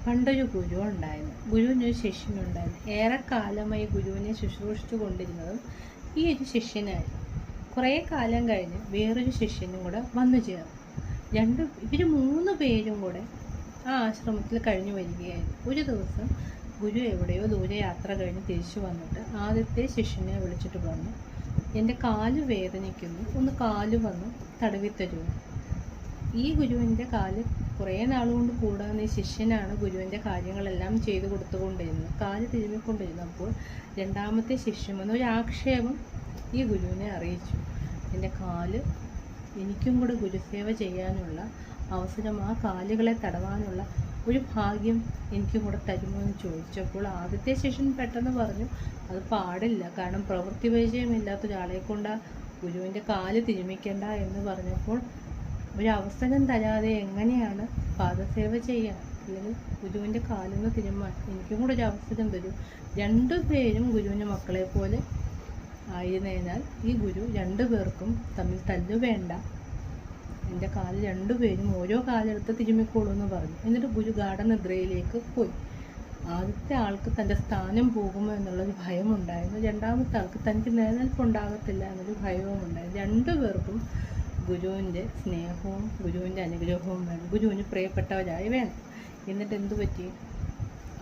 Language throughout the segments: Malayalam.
പണ്ടൊരു ഗുരു ഉണ്ടായിരുന്നു. ഗുരുവിനൊരു ശിഷ്യനുണ്ടായിരുന്നു. ഏറെക്കാലമായി ഗുരുവിനെ ശുശ്രൂഷിച്ചു കൊണ്ടിരുന്നതും ഈ ഒരു ശിഷ്യനായിരുന്നു. കുറേ കാലം കഴിഞ്ഞ് വേറൊരു ശിഷ്യനും കൂടെ വന്നു ചേർന്നു. ഇവർ 3 പേരും കൂടെ ആ ആശ്രമത്തിൽ കഴിഞ്ഞു വരികയായിരുന്നു. ഒരു ദിവസം ഗുരു എവിടെയോ ദൂരെ യാത്ര കഴിഞ്ഞ് തിരിച്ചു വന്നിട്ട് ആദ്യത്തെ ശിഷ്യനെ വിളിച്ചിട്ട് പറഞ്ഞു, എൻ്റെ കാല് വേദനിക്കുന്നു, ഒന്ന് കാല് വന്ന് തടവി തരുമോ? ഈ ഗുരുവിൻ്റെ കാല് കുറേ നാളുകൊണ്ട് കൂടാവുന്ന ഈ ശിഷ്യനാണ് ഗുരുവിൻ്റെ കാര്യങ്ങളെല്ലാം ചെയ്തു കൊടുത്തുകൊണ്ടിരുന്നത്, കാല് തിരുമ്മിക്കൊണ്ടിരുന്നത്. അപ്പോൾ രണ്ടാമത്തെ ശിഷ്യൻ വന്ന് ഒരു ആക്ഷേപം ഈ ഗുരുവിനെ അറിയിച്ചു. എൻ്റെ കാല് എനിക്കും കൂടെ ഗുരുസേവ ചെയ്യാനുള്ള അവസരം, ആ കാലുകളെ തടവാനുള്ള ഒരു ഭാഗ്യം എനിക്കും കൂടെ തരുമോ എന്ന് ചോദിച്ചപ്പോൾ ആദ്യത്തെ ശിഷ്യൻ പെട്ടെന്ന് പറഞ്ഞു, അത് പാടില്ല, കാരണം പ്രവൃത്തി പരിചയമില്ലാത്ത ഒരാളെ കൊണ്ട് ഗുരുവിൻ്റെ കാല് തിരുമിക്കണ്ട എന്ന് പറഞ്ഞപ്പോൾ ഒരവസരം തരാതെ എങ്ങനെയാണ് പാദസേവ ചെയ്യാൻ, അല്ലെങ്കിൽ ഗുരുവിൻ്റെ കാലിന്ന് തിരുമാൻ എനിക്കും കൂടെ ഒരു അവസരം തരും. 2 പേരും ഗുരുവിൻ്റെ മക്കളെ പോലെ ആയിരുന്നതിനാൽ ഈ ഗുരു 2 പേർക്കും തമ്മിൽ തല്ലു വേണ്ട, എൻ്റെ കാല് 2 പേരും ഓരോ കാലെടുത്ത് തിരുമ്മിക്കോളൂ എന്ന് പറഞ്ഞു. എന്നിട്ട് ഗുരു ഗാഠനിദ്രയിലേക്ക് പോയി. ആദ്യത്തെ ആൾക്ക് തൻ്റെ സ്ഥാനം പോകുമോ എന്നുള്ളൊരു ഭയമുണ്ടായിരുന്നു. രണ്ടാമത്തെ ആൾക്ക് തനിക്ക് നിലനിൽപ്പുണ്ടാകത്തില്ല എന്നൊരു ഭയവും ഉണ്ടായിരുന്നു. 2 പേർക്കും ഗുരുവിൻ്റെ സ്നേഹവും ഗുരുവിൻ്റെ അനുഗ്രഹവും വേണം, ഗുരുവിന് പ്രിയപ്പെട്ടവരായി വേണം. എന്നിട്ട് എന്തു പറ്റി?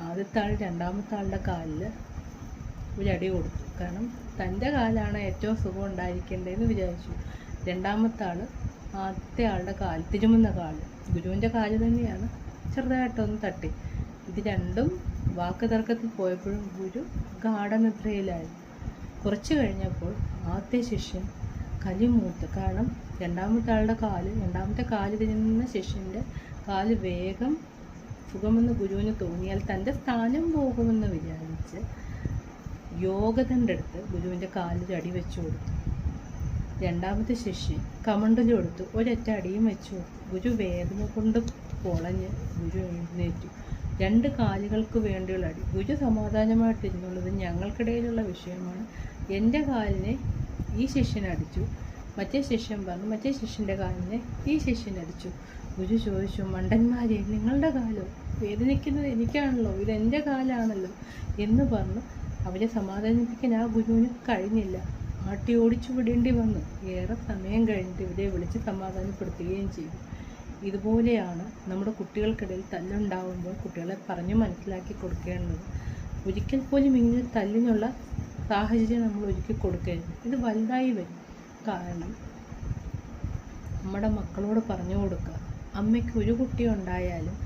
ആദ്യത്തെ ആൾ രണ്ടാമത്തെ ആളുടെ കാലിൽ ഒരടി കൊടുത്തു. കാരണം തൻ്റെ കാലാണ് ഏറ്റവും സുഖം ഉണ്ടായിരിക്കേണ്ടതെന്ന് വിചാരിച്ചു. രണ്ടാമത്തെ ആൾ ആദ്യത്തെ ആളുടെ കാല്, തിരുമുന്ന കാല്, ഗുരുവിൻ്റെ കാല് തന്നെയാണ്, ചെറുതായിട്ടൊന്ന് തട്ടി. ഇത് രണ്ടും വാക്ക് തർക്കത്തിൽ പോയപ്പോഴും ഗുരു ഗാഠനിദ്രയിലായിരുന്നു. കുറച്ച് കഴിഞ്ഞപ്പോൾ ആദ്യത്തെ ശിഷ്യൻ കലിമൂത്ത്. കാരണം രണ്ടാമത്തെ കാല് തിരുമുന്ന ശിഷ്യൻ്റെ കാല് വേഗം സുഖമെന്ന് ഗുരുവിന് തോന്നിയാൽ തൻ്റെ സ്ഥാനം പോകുമെന്ന് വിചാരിച്ച് യോഗതൻ്റെ അടുത്ത് ഗുരുവിൻ്റെ കാലിൽ അടി വെച്ചു കൊടുത്തു. രണ്ടാമത്തെ ശിഷ്യൻ കമണ്ടലും എടുത്തു, ഒരൊറ്റ അടിയും വെച്ചു കൊടുത്തു. ഗുരു വേദന കൊണ്ട് പൊളഞ്ഞ് ഗുരു എഴുന്നേറ്റു. 2 കാലുകൾക്ക് വേണ്ടിയുള്ള അടി. ഗുരു സമാധാനമായിട്ടിരുന്നുള്ളത് ഞങ്ങൾക്കിടയിലുള്ള വിഷയമാണ്. എൻ്റെ കാലിനെ ഈ ശിഷ്യൻ അടിച്ചു, മറ്റേ ശിഷ്യൻ പറഞ്ഞു മറ്റേ ശിഷ്യൻ്റെ കാലിനെ ഈ ശിഷ്യൻ അടിച്ചു. ഗുരു ചോദിച്ചു, മണ്ടന്മാരെ, നിങ്ങളുടെ കാലോ? വേദനിക്കുന്നത് എനിക്കാണല്ലോ, ഇതെൻ്റെ കാലാണല്ലോ എന്ന് പറഞ്ഞു അവരെ സമാധാനിപ്പിക്കാൻ ആ ഗുരുവിന് കഴിഞ്ഞില്ല. ആട്ടി ഓടിച്ചു വിടേണ്ടി വന്നു. ഏറെ സമയം കഴിഞ്ഞിട്ട് ഇവരെ വിളിച്ച് സമാധാനപ്പെടുത്തുകയും ചെയ്തു. ഇതുപോലെയാണ് നമ്മുടെ കുട്ടികൾക്കിടയിൽ തല്ലുണ്ടാകുമ്പോൾ കുട്ടികളെ പറഞ്ഞു മനസ്സിലാക്കി കൊടുക്കേണ്ടത്. ഒരിക്കൽ പോലും ഇങ്ങനെ തല്ലിനുള്ള സാഹചര്യം നമ്മൾ ഒരുക്കി കൊടുക്കരുത്. ഇത് വലുതായി വരും. കാരണം നമ്മുടെ മക്കളോട് പറഞ്ഞു കൊടുക്കുക, അമ്മയ്ക്ക് ഒരു കുട്ടി ഉണ്ടായാലും